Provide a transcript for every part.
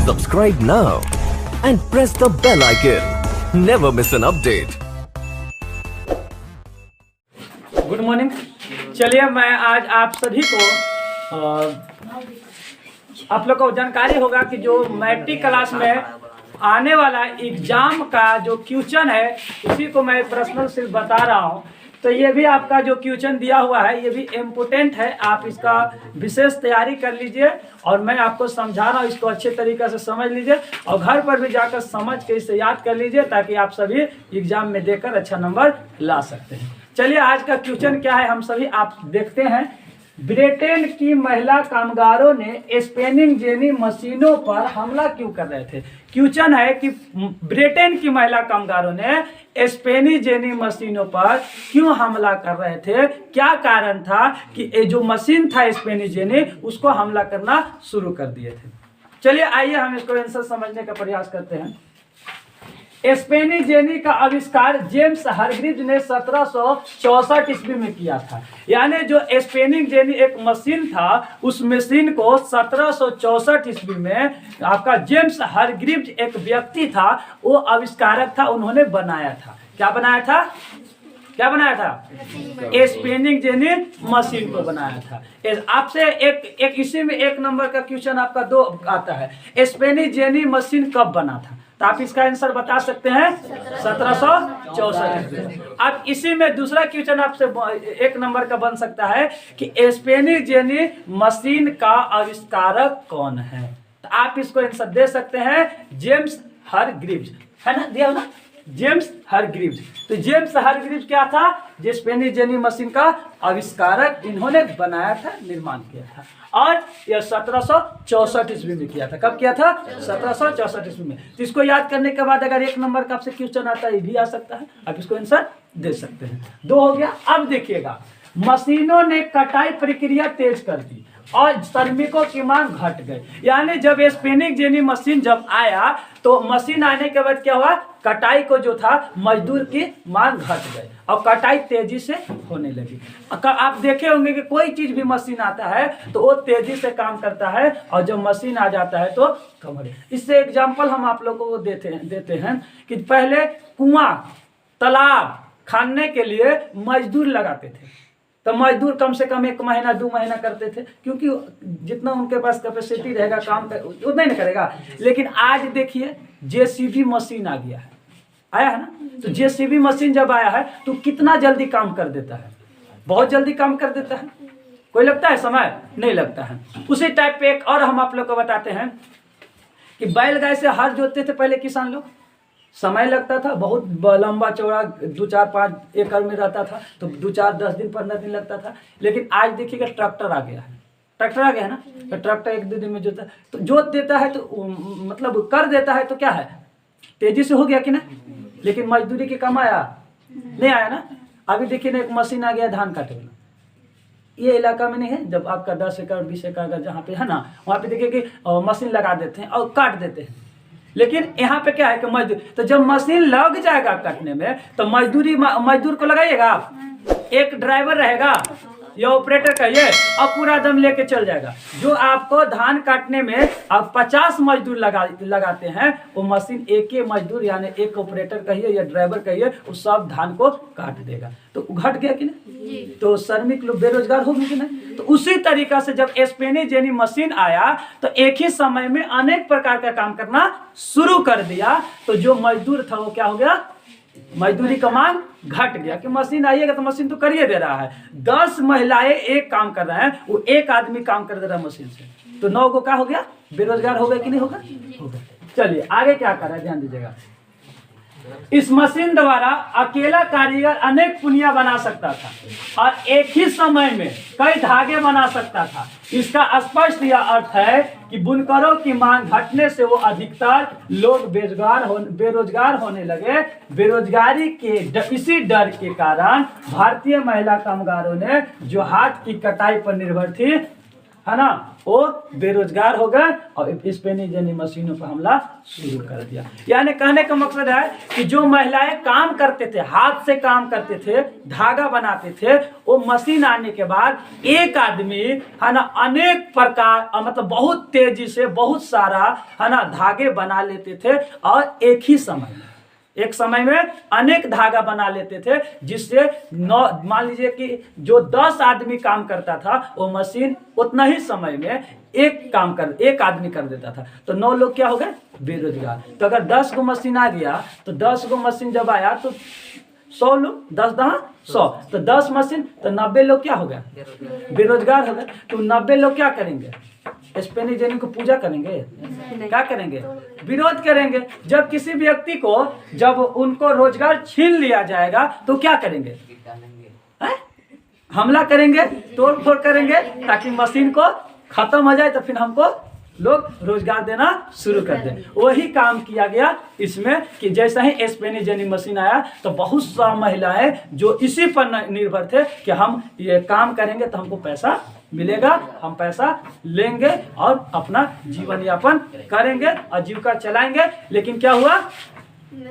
Subscribe now and press the bell icon. Never miss an update. Good morning. चलिए मैं आज आप सभी को आप लोग को जानकारी होगा कि जो मैट्रिक क्लास में आने वाला एग्जाम का जो क्वेश्चन है उसी को मैं पर्सनल सिर्फ बता रहा हूँ। तो ये भी आपका जो क्वेश्चन दिया हुआ है ये भी इम्पोर्टेंट है, आप इसका विशेष तैयारी कर लीजिए और मैं आपको समझा रहा हूँ, इसको अच्छे तरीके से समझ लीजिए और घर पर भी जाकर समझ के इसे याद कर लीजिए ताकि आप सभी एग्जाम में देकर अच्छा नंबर ला सकते हैं। चलिए आज का क्वेश्चन क्या है हम सभी आप देखते हैं। ब्रिटेन की महिला कामगारों ने स्पिनिंग जेनी मशीनों पर हमला क्यों कर रहे थे। क्वेश्चन है कि ब्रिटेन की महिला कामगारों ने स्पिनिंग जेनी मशीनों पर क्यों हमला कर रहे थे, क्या कारण था कि ये जो मशीन था स्पिनिंग जेनी उसको हमला करना शुरू कर दिए थे। चलिए आइए हम इसको आंसर समझने का प्रयास करते हैं। स्पिनिंग जेनी का आविष्कार जेम्स हारग्रीव्स ने 1764 ईस्वी में किया था। यानी जो स्पिनिंग जेनी एक मशीन था उस मशीन को 1764 ईस्वी में आपका जेम्स हारग्रीव्स एक व्यक्ति था, वो आविष्कारक था, उन्होंने बनाया था। क्या बनाया था? क्या बनाया था? स्पिनिंग जेनी मशीन को बनाया था। आपसे एक इसी में एक नंबर का क्वेश्चन आपका दो आता है, स्पिनिंग जेनी मशीन कब बना था, तो आप इसका आंसर बता सकते हैं 1764। अब इसी में दूसरा क्वेश्चन आपसे एक नंबर का बन सकता है कि स्पिनिंग जेनी मशीन का आविष्कारक कौन है, तो आप इसको आंसर दे सकते हैं जेम्स हारग्रीव्स, है ना, दिया ना, जेम्स हारग्रीव्स। तो जेम्स हारग्रीव्स क्या था? जो स्पिनिंग जेनी मशीन का आविष्कारक, इन्होंने बनाया था, निर्माण किया था और यह 1764 ईस्वी में किया था। कब किया था? 1764 ईस्वी में। तो इसको याद करने के बाद अगर एक नंबर का आपसे क्वेश्चन आता है ये भी आ सकता है, आप इसको आंसर दे सकते हैं। दो हो गया। अब देखिएगा, मशीनों ने कटाई प्रक्रिया तेज कर दी और श्रमिकों की मांग घट गई। यानी जब स्पिनिंग जेनी मशीन जब आया तो मशीन आने के बाद क्या हुआ, कटाई को जो था मजदूर की मांग घट गई और कटाई तेजी से होने लगी। आप देखे होंगे कि कोई चीज भी मशीन आता है तो वो तेजी से काम करता है और जब मशीन आ जाता है तो कम हो। इससे एग्जांपल हम आप लोगों को देते हैं कि पहले कुआं तालाब खानने के लिए मजदूर लगाते थे, तो मजदूर कम से कम 1 महीना 2 महीना करते थे, क्योंकि जितना उनके पास कैपेसिटी रहेगा काम उतना ही नहीं करेगा। लेकिन आज देखिए जेसीबी मशीन आ गया है, आया है ना, तो जेसीबी मशीन जब आया है तो कितना जल्दी काम कर देता है, बहुत जल्दी काम कर देता है। कोई लगता है समय? नहीं लगता है। उसी टाइप पे एक और हम आप लोग को बताते हैं कि बैलगाय से हल जोतते थे पहले किसान लोग, समय लगता था, बहुत लंबा चौड़ा 2-4-5 एकड़ में रहता था तो 2-4-10 दिन 15 दिन लगता था। लेकिन आज देखिएगा ट्रैक्टर आ गया है, ट्रैक्टर आ गया है ना, तो ट्रैक्टर 1-2 दिन में जोता तो जोत देता है, तो मतलब कर देता है, तो क्या है तेजी से हो गया कि ना। लेकिन मजदूरी की कम आया नहीं आया ना। अभी देखिए ना एक मशीन आ गया धान काटे वाला, ये इलाका में नहीं है, जब आपका 10 एकड़ 20 एकड़ अगर जहाँ पे है ना वहाँ पे देखिए कि मशीन लगा देते हैं और काट देते हैं। लेकिन यहाँ पे क्या है कि मजदूर, तो जब मशीन लग जाएगा कटने में तो मजदूर को लगाइएगा आप, एक ड्राइवर रहेगा या ऑपरेटर कहिए और पूरा दम लेके चल जाएगा। जो आपको धान काटने में आप 50 मजदूर लगाते हैं, वो मशीन एक ही मजदूर यानी एक ऑपरेटर कहिए या ड्राइवर कहिए वो सब धान को काट देगा। तो घट गया कि नहीं, तो श्रमिक लोग बेरोजगार हो गए कि नहीं। तो उसी तरीका से जब स्पिनिंग जेनी मशीन आया तो एक ही समय में अनेक प्रकार का काम करना शुरू कर दिया, तो जो मजदूर था वो क्या हो गया, मजदूरी का मांग घट गया। कि मशीन आइएगा तो मशीन तो करिए दे रहा है, 10 महिलाएं एक काम कर रहे हैं, वो एक आदमी काम कर दे रहा है मशीन से, तो 9 को क्या हो गया, बेरोजगार हो गए कि नहीं होगा, होगा। चलिए आगे क्या कर रहा है ध्यान दीजिएगा। इस मशीन द्वारा अकेला कारीगर अनेक पुनिया बना सकता था और एक ही समय में कई धागे बना सकता था। इसका स्पष्ट यह अर्थ है कि बुनकरों की मांग घटने से वो अधिकतर लोग बेरोजगार होने लगे। बेरोजगारी के इसी डर के कारण भारतीय महिला कामगारों ने जो हाथ की कटाई पर निर्भर थी, है ना, वो बेरोजगार हो गए और स्पेनी जेनी मशीनों पर हमला शुरू कर दिया। यानी कहने का मकसद है कि जो महिलाएं काम करते थे, हाथ से काम करते थे, धागा बनाते थे, वो मशीन आने के बाद एक आदमी है ना अनेक प्रकार मतलब बहुत तेजी से बहुत सारा है ना धागे बना लेते थे और एक समय में अनेक धागा बना लेते थे, जिससे मान लीजिए कि जो 10 आदमी काम करता था वो मशीन उतना ही समय में एक आदमी कर देता था। तो 9 लोग क्या हो गए? बेरोजगार। तो अगर 10 गो मशीन आ गया तो 10 गो मशीन जब आया तो 100 लोग, 10 दहा 100, तो 10 मशीन तो 90 लोग क्या हो गया? बेरोजगार हो गए। तो 90 लोग क्या करेंगे? स्पेनी जेनी को पूजा करेंगे? क्या करेंगे? विरोध करेंगे। जब किसी व्यक्ति को जब उनको रोजगार छीन लिया जाएगा तो क्या करेंगे? हमला करेंगे, तोड़ फोड़ करेंगे ताकि मशीन को खत्म हो जाए, तो फिर हमको लोग रोजगार देना शुरू कर दें। वही काम किया गया इसमें कि जैसा ही स्पेनी जेनी मशीन आया तो बहुत सा महिलाएं जो इसी पर निर्भर थे कि हम ये काम करेंगे तो हमको पैसा मिलेगा, हम पैसा लेंगे और अपना जीवन यापन करेंगे, आजीविका चलाएंगे। लेकिन क्या हुआ?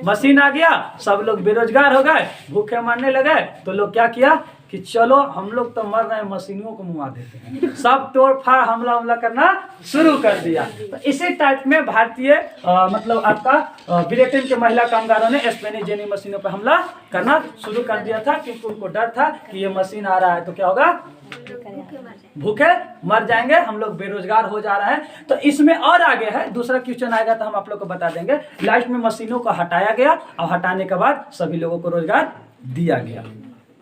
मशीन आ गया, सब लोग बेरोजगार हो गए, भूखे मरने लगे। तो लोग क्या किया कि चलो हम लोग तो मर रहे हैं, मशीनों को मुआ देते हैं। सब तोड़ फाड़ हमला करना शुरू कर दिया। तो इसी टाइप में भारतीय मतलब आपका ब्रिटेन के महिला कामगारों ने स्पेनी जेनी मशीनों पर हमला करना शुरू कर दिया था, क्योंकि उनको डर था कि ये मशीन आ रहा है तो क्या होगा? भूखे मर जाएंगे, हम लोग बेरोजगार हो जा रहे हैं। तो इसमें और आगे है, दूसरा क्वेश्चन आएगा तो हम आप लोग को बता देंगे। लास्ट में मशीनों को हटाया गया और हटाने के बाद सभी लोगों को रोजगार दिया गया।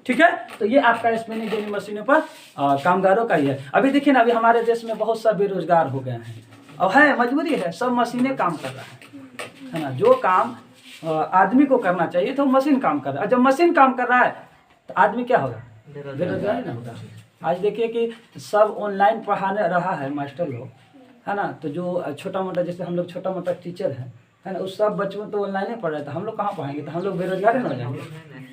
ठीक है, तो ये आपका स्पेनी जेनी मशीनों पर कामगारों का ही है। अभी देखिए ना, अभी हमारे देश में बहुत सा बेरोजगार हो गए हैं और है मजबूरी है, सब मशीनें काम कर रहा है ना। जो काम आदमी को करना चाहिए तो मशीन काम कर रहा है। जब मशीन काम कर रहा है तो आदमी क्या होगा? बेरोजगार ना होगा। आज देखिए कि सब ऑनलाइन पढ़ाने रहा है मास्टर लोग, है ना। तो जो छोटा मोटा, जैसे हम लोग छोटा मोटा टीचर है ना, उस सब बच्चों तो ऑनलाइन ही पढ़ रहे थे, हम लोग कहाँ पढ़ाएंगे? तो हम लोग बेरोजगार हो जाएंगे,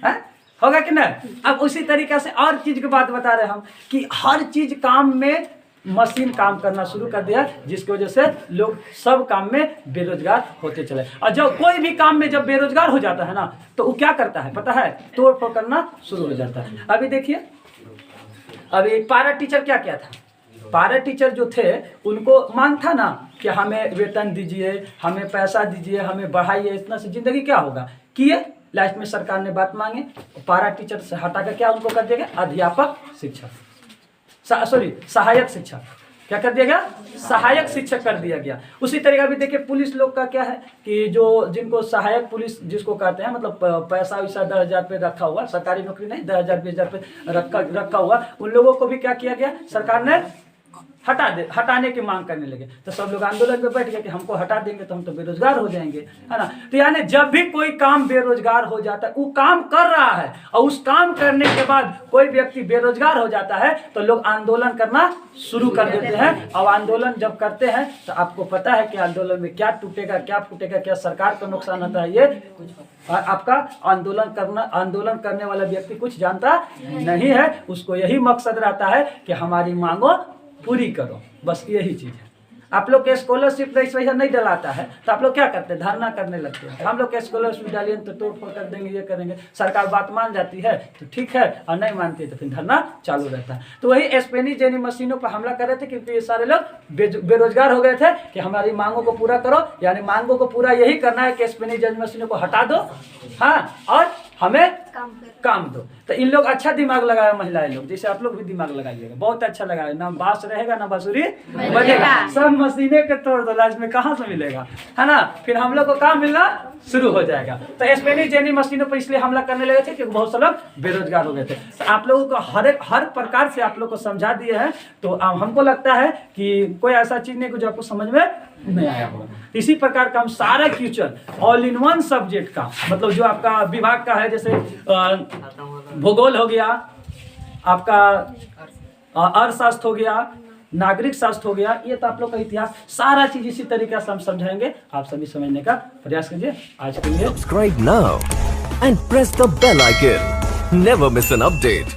है होगा कि नहीं? अब उसी तरीके से और चीज की बात बता रहे हम कि हर चीज काम में मशीन काम करना शुरू कर दिया, जिसकी वजह से लोग सब काम में बेरोजगार होते चले। और जब कोई भी काम में जब बेरोजगार हो जाता है ना, तो वो क्या करता है पता है? तोड़ फोड़ करना शुरू हो जाता है। अभी देखिए, अभी पारा टीचर क्या किया था? पारा टीचर जो थे उनको मांग था ना कि हमें वेतन दीजिए, हमें पैसा दीजिए, हमें बढ़ाइए, इतना से जिंदगी क्या होगा? किए। लास्ट में सरकार ने बात मांगे, पारा टीचर से हटाकर क्या उनको कर दिया गया? अध्यापक शिक्षक, सहायक शिक्षक। क्या कर दिया गया? सहायक शिक्षक कर दिया गया। उसी तरीके भी देखिए पुलिस लोग का क्या है कि जो जिनको सहायक पुलिस जिसको कहते हैं, मतलब पैसा वैसा 10,000 पे रखा हुआ, सरकारी नौकरी नहीं, 10,000 20,000 पे रखा हुआ, उन लोगों को भी क्या किया गया? सरकार ने हटाने की मांग करने लगे। तो सब लोग आंदोलन में बैठ गए कि हमको हटा देंगे तो हम तो बेरोजगार हो जाएंगे, है ना। तो यानी जब भी कोई काम बेरोजगार हो जाता है, वो काम कर रहा है और उस काम करने के बाद कोई व्यक्ति बेरोजगार हो जाता है तो लोग आंदोलन करना शुरू कर देते हैं। और आंदोलन जब करते हैं तो आपको पता है कि आंदोलन में क्या टूटेगा, क्या फूटेगा, क्या सरकार को नुकसान होता है, ये आपका आंदोलन करने वाला व्यक्ति कुछ जानता नहीं है। उसको यही मकसद रहता है कि हमारी मांगों पूरी करो, बस यही चीज है। आप लोग के स्कॉलरशिप इस वजह नहीं डलाता है तो आप लोग क्या करते हैं? धरना करने लगते हैं। हम लोग के स्कॉलरशिप डालिए तो तोड़ फोड़ कर देंगे, ये करेंगे। सरकार बात मान जाती है तो ठीक है, और नहीं मानती है तो फिर धरना चालू रहता है। तो वही स्पेनी जेनी मशीनों पर हमला कर रहे थे, क्योंकि ये सारे लोग बेरोजगार हो गए थे कि हमारी मांगों को पूरा करो। यानी मांगों को पूरा यही करना है कि स्पेनी जेनी मशीनों को हटा दो, हाँ, और हमें काम दो। तो इन लोग अच्छा दिमाग लगाए, महिलाएं लोग, जैसे आप लोग भी दिमाग लगाइएगा, बहुत अच्छा लगाए। ना बांस रहेगा ना बांसुरी बजेगा, सब मशीने के तोड़ दो, लास्ट में कहाँ से मिलेगा, है ना। फिर हम लोग को काम मिलना शुरू हो जाएगा। तो स्पेनी जेनी मशीनों पर इसलिए हमला करने लगे थे क्योंकि बहुत से लोग बेरोजगार हो गए थे। तो आप लोगों को हर प्रकार से आप लोग को समझा दिए हैं। तो हमको लगता है कि कोई ऐसा चीज नहीं जो आपको समझ में नहीं आया होगा। इसी प्रकार का हम सारा question all in one subject का, मतलब जो आपका विभाग का है, जैसे भूगोल हो गया, आपका अर्थशास्त्र हो गया, नागरिक शास्त्र हो गया, ये तो आप लोग का इतिहास, सारा चीज इसी तरीके से हम समझाएंगे। आप सभी समझने का प्रयास कीजिए। आज के लिए Subscribe now and press the bell icon. Never miss an update.